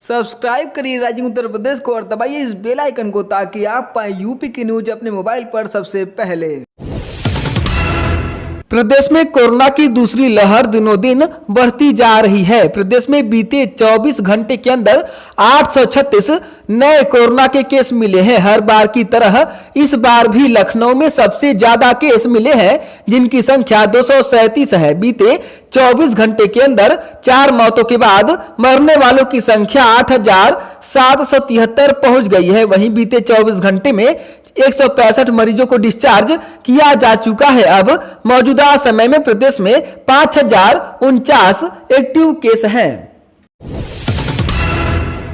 Subscribe करिए rising Uttar Pradesh को और दबाइए इस बेल आइकन को ताकि आप पाए यूपी की न्यूज अपने मोबाइल पर सबसे पहले। प्रदेश में कोरोना की दूसरी लहर दिनों दिन बढ़ती जा रही है। प्रदेश में बीते 24 घंटे के अंदर 836 नए कोरोना के केस मिले हैं। हर बार की तरह इस बार भी लखनऊ में सबसे ज्यादा केस मिले हैं, जिनकी संख्या 237 है। बीते 24 घंटे के अंदर 4 मौतों के बाद मरने वालों की संख्या 8773 पहुंच गई है। वहीं बीते 24 घंटे में 165 मरीजों को डिस्चार्ज किया जा चुका है। अब मौजूदा समय में प्रदेश में 5049 एक्टिव केस हैं।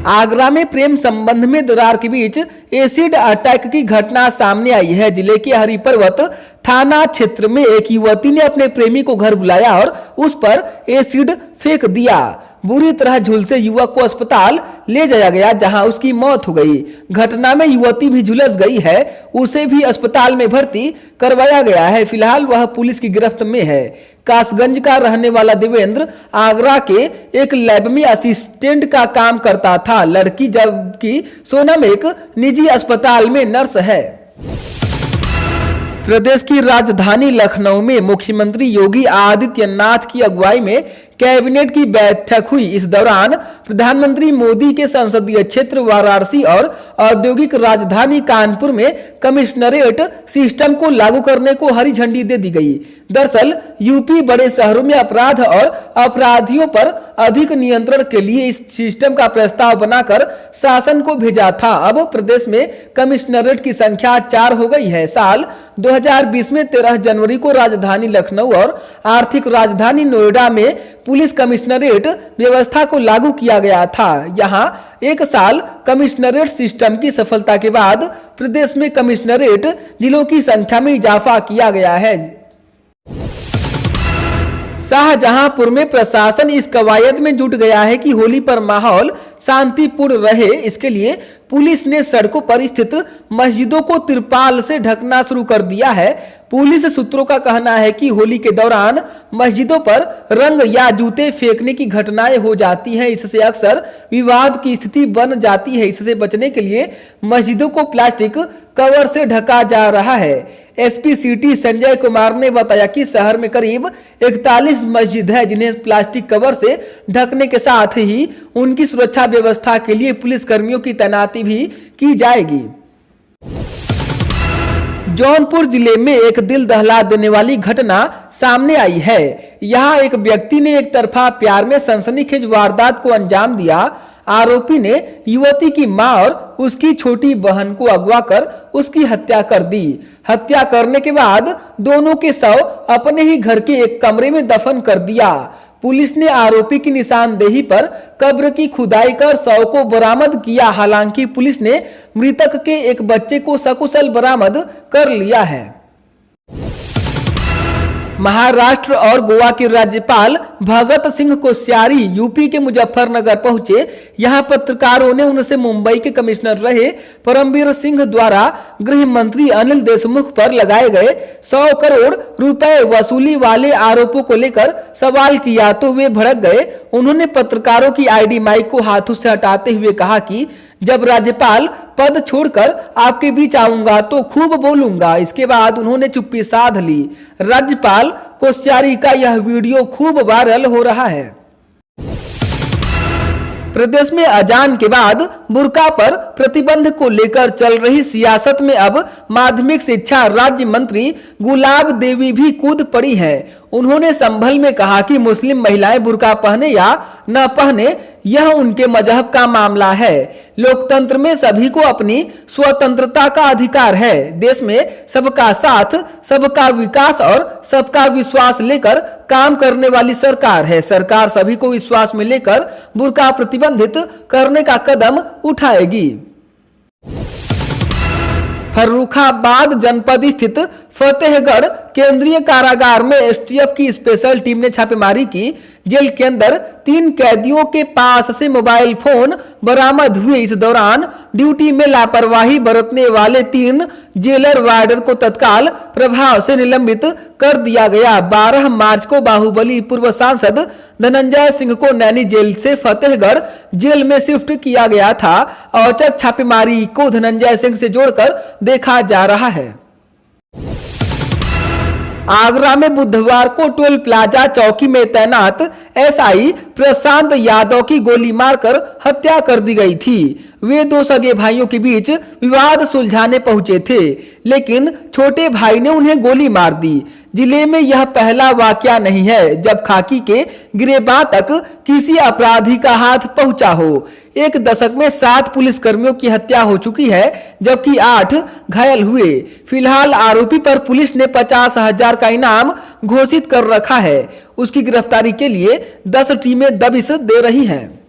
आगरा में प्रेम संबंध में दरार के बीच एसिड अटैक की घटना सामने आई है। जिले के हरि पर्वत थाना क्षेत्र में एक युवती ने अपने प्रेमी को घर बुलाया और उस पर एसिड फेंक दिया। बुरी तरह झुलसे युवक को अस्पताल ले जाया गया, जहां उसकी मौत हो गई। घटना में युवती भी झुलस गई है, उसे भी अस्पताल में भर्ती करवाया गया है। फिलहाल वह पुलिस की गिरफ्त में है। कासगंज का रहने वाला देवेंद्र आगरा के एक लैब में असिस्टेंट का काम करता था। लड़की जबकि सोनम एक निजी अस्पताल में नर्स है। प्रदेश की राजधानी लखनऊ में मुख्यमंत्री योगी आदित्यनाथ की अगुवाई में कैबिनेट की बैठक हुई। इस दौरान प्रधानमंत्री मोदी के संसदीय क्षेत्र वाराणसी और औद्योगिक राजधानी कानपुर में कमिश्नरेट सिस्टम को लागू करने को हरी झंडी दे दी गई। दरअसल यूपी बड़े शहरों में अपराध और अपराधियों पर अधिक नियंत्रण के लिए इस सिस्टम का प्रस्ताव बनाकर शासन को भेजा था। अब प्रदेश में कमिश्नरेट की संख्या 4 हो गई है। साल 2020 में 13 जनवरी को राजधानी लखनऊ और आर्थिक राजधानी नोएडा में पुलिस कमिश्नरेट व्यवस्था को लागू किया गया था। यहां एक साल कमिश्नरेट सिस्टम की सफलता के बाद प्रदेश में कमिश्नरेट जिलों की संख्या में इजाफा किया गया है। शाहजहांपुर में प्रशासन इस कवायद में जुट गया है कि होली पर माहौल शांतिपूर्ण रहे। इसके लिए पुलिस ने सड़कों पर स्थित मस्जिदों को तिरपाल से ढकना शुरू कर दिया है। पुलिस सूत्रों का कहना है कि होली के दौरान मस्जिदों पर रंग या जूते फेंकने की घटनाएं हो जाती हैं। इससे अक्सर विवाद की स्थिति बन जाती है। इससे बचने के लिए मस्जिदों को प्लास्टिक कवर से ढका जा रहा है। एसपी सिटी संजय कुमार ने बताया कि शहर में करीब 41 मस्जिद है, जिन्हें प्लास्टिक कवर से ढकने के साथ ही उनकी सुरक्षा व्यवस्था के लिए पुलिस कर्मियों की तैनाती भी की जाएगी। जौनपुर जिले में एक दिल दहला देने वाली घटना सामने आई है। यहाँ एक व्यक्ति ने एक तरफा प्यार में सनसनीखेज वारदात को अंजाम दिया। आरोपी ने युवती की मां और उसकी छोटी बहन को अगवा कर उसकी हत्या कर दी। हत्या करने के बाद दोनों के शव अपने ही घर के एक कमरे में दफन कर दिया। पुलिस ने आरोपी की निशानदेही पर कब्र की खुदाई कर शव को बरामद किया। हालांकि पुलिस ने मृतक के एक बच्चे को सकुशल बरामद कर लिया है। महाराष्ट्र और गोवा के राज्यपाल भगत सिंह कोश्यारी यूपी के मुजफ्फरनगर पहुंचे। यहां पत्रकारों ने उनसे मुंबई के कमिश्नर रहे परमवीर सिंह द्वारा गृह मंत्री अनिल देशमुख पर लगाए गए 100 करोड़ रुपए वसूली वाले आरोपों को लेकर सवाल किया तो वे भड़क गए। उन्होंने पत्रकारों की आईडी माइक को हाथों से हटाते हुए कहा कि जब राज्यपाल पद छोड़कर आपके बीच आऊंगा तो खूब बोलूंगा। इसके बाद उन्होंने चुप्पी साध ली। राज्यपाल कोश्यारी का यह वीडियो खूब वायरल हो रहा है। प्रदेश में अजान के बाद बुर्का पर प्रतिबंध को लेकर चल रही सियासत में अब माध्यमिक शिक्षा राज्य मंत्री गुलाब देवी भी कूद पड़ी हैं। उन्होंने संभल में कहा कि मुस्लिम महिलाएं बुर्का पहने या न पहने यह उनके मजहब का मामला है। लोकतंत्र में सभी को अपनी स्वतंत्रता का अधिकार है। देश में सबका साथ, सबका विकास और सबका विश्वास लेकर काम करने वाली सरकार है। सरकार सभी को विश्वास में लेकर बुर्का प्रतिबंधित करने का कदम उठाएगी। फर्रुखाबाद जनपद स्थित फतेहगढ़ केंद्रीय कारागार में एसटीएफ की स्पेशल टीम ने छापेमारी की। जेल के अंदर 3 कैदियों के पास से मोबाइल फोन बरामद हुए। इस दौरान ड्यूटी में लापरवाही बरतने वाले 3 जेलर वार्डर को तत्काल प्रभाव से निलंबित कर दिया गया। 12 मार्च को बाहुबली पूर्व सांसद धनंजय सिंह को नैनी जेल से फतेहगढ़ जेल में शिफ्ट किया गया था। औचक छापेमारी को धनंजय सिंह से जोड़कर देखा जा रहा है। आगरा में बुधवार को टोल प्लाजा चौकी में तैनात एसआई प्रशांत यादव की गोली मारकर हत्या कर दी गई थी। वे 2 सगे भाइयों के बीच विवाद सुलझाने पहुंचे थे, लेकिन छोटे भाई ने उन्हें गोली मार दी। जिले में यह पहला वाकया नहीं है जब खाकी के गिरेबान तक किसी अपराधी का हाथ पहुंचा हो। 1 दशक में 7 पुलिसकर्मियों की हत्या हो चुकी है, जबकि 8 घायल हुए। फिलहाल आरोपी पर पुलिस ने 50,000 का इनाम घोषित कर रखा है। उसकी गिरफ्तारी के लिए 10 टीमें दबिश दे रही हैं।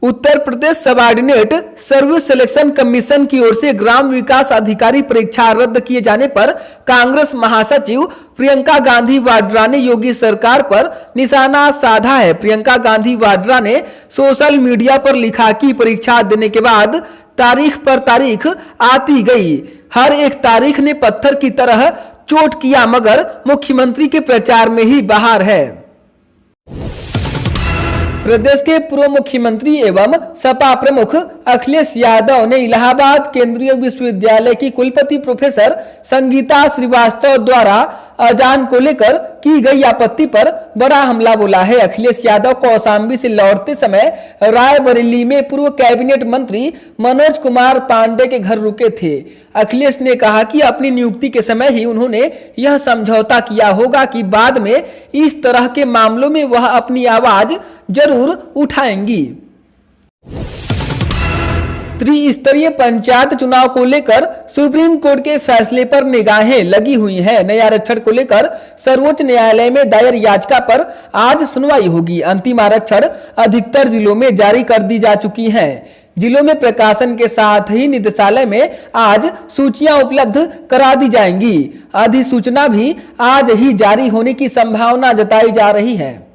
Uttar Pradesh subordinate service selection commission की ओर से ग्राम विकास अधिकारी परीक्षा रद्द किए जाने पर कांग्रेस महासचिव प्रियंका गांधी वाड्रा ने योगी सरकार पर निशाना साधा है। प्रियंका गांधी वाड्रा ने सोशल मीडिया पर लिखा कि परीक्षा देने के बाद तारीख पर तारीख आती गई, हर एक तारीख ने पत्थर की तरह चोट किया, मगर मुख्यमंत्री के प्रचार में ही बहार है। प्रदेश के पूर्व मुख्यमंत्री एवं सपा प्रमुख अखिलेश यादव ने इलाहाबाद केंद्रीय विश्वविद्यालय की कुलपति प्रोफेसर संगीता श्रीवास्तव द्वारा अजान को लेकर की गई आपत्ति पर बड़ा हमला बोला है। अखिलेश यादव कौशाम्बी से लौटते समय रायबरेली में पूर्व कैबिनेट मंत्री मनोज कुमार पांडे के घर रुके थे। अखिलेश ने कहा कि अपनी नियुक्ति के समय ही उन्होंने यह समझौता किया होगा कि बाद में इस तरह के मामलों में वह अपनी आवाज जरूर उठाएंगी। त्रिस्तरीय पंचायत चुनाव को लेकर सुप्रीम कोर्ट के फैसले पर निगाहें लगी हुई हैं। नए आरक्षण को लेकर सर्वोच्च न्यायालय में दायर याचिका पर आज सुनवाई होगी। अंतिम आरक्षण अधिकतर जिलों में जारी कर दी जा चुकी हैं। जिलों में प्रकाशन के साथ ही निदेशालय में आज सूचियां उपलब्ध करा दी जाएंगी। अधिसूचना भी आज ही जारी होने की संभावना जताई जा रही है।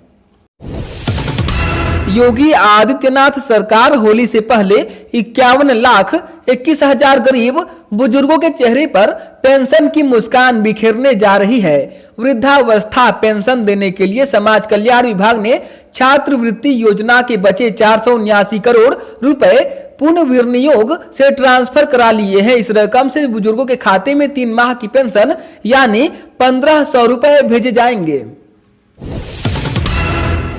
योगी आदित्यनाथ सरकार होली से पहले 51,21,000 गरीब बुजुर्गों के चेहरे पर पेंशन की मुस्कान बिखेरने जा रही है। वृद्धावस्था पेंशन देने के लिए समाज कल्याण विभाग ने छात्रवृत्ति योजना के बचे 479 करोड़ रुपए पुनर्विनियोग से ट्रांसफर करा लिए हैं। इस रकम से बुजुर्गों के खाते में 3 माह की पेंशन यानी 1,500 रुपए भेजे जाएंगे।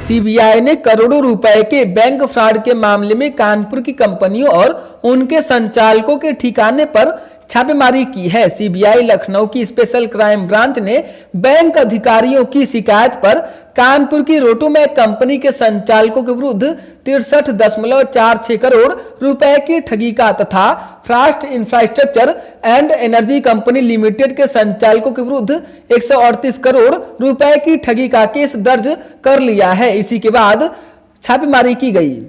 सीबीआई ने करोड़ों रुपए के बैंक फ्रॉड के मामले में कानपुर की कंपनियों और उनके संचालकों के ठिकाने पर छापेमारी की है। सीबीआई लखनऊ की स्पेशल क्राइम ब्रांच ने बैंक अधिकारियों की शिकायत पर कानपुर की रोटोमैक कंपनी के संचालकों के विरुद्ध 63.46 करोड़ रुपए की ठगी का तथा fast infrastructure and energy company limited के संचालकों के विरुद्ध 138 करोड़ रुपए की ठगी का केस दर्ज कर लिया है। इसी के बाद छापेमारी की गई।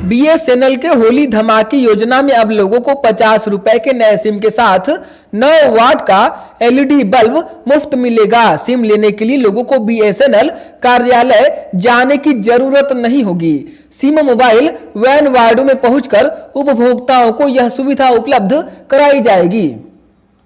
बीएसएनएल के होली धमाकी योजना में अब लोगों को 50 रुपए के नए सिम के साथ 9 वाट का एलईडी बल्ब मुफ्त मिलेगा। सिम लेने के लिए लोगों को बीएसएनएल कार्यालय जाने की जरूरत नहीं होगी। सिम मोबाइल वैन वार्डों में पहुंचकर उपभोक्ताओं को यह सुविधा उपलब्ध कराई जाएगी।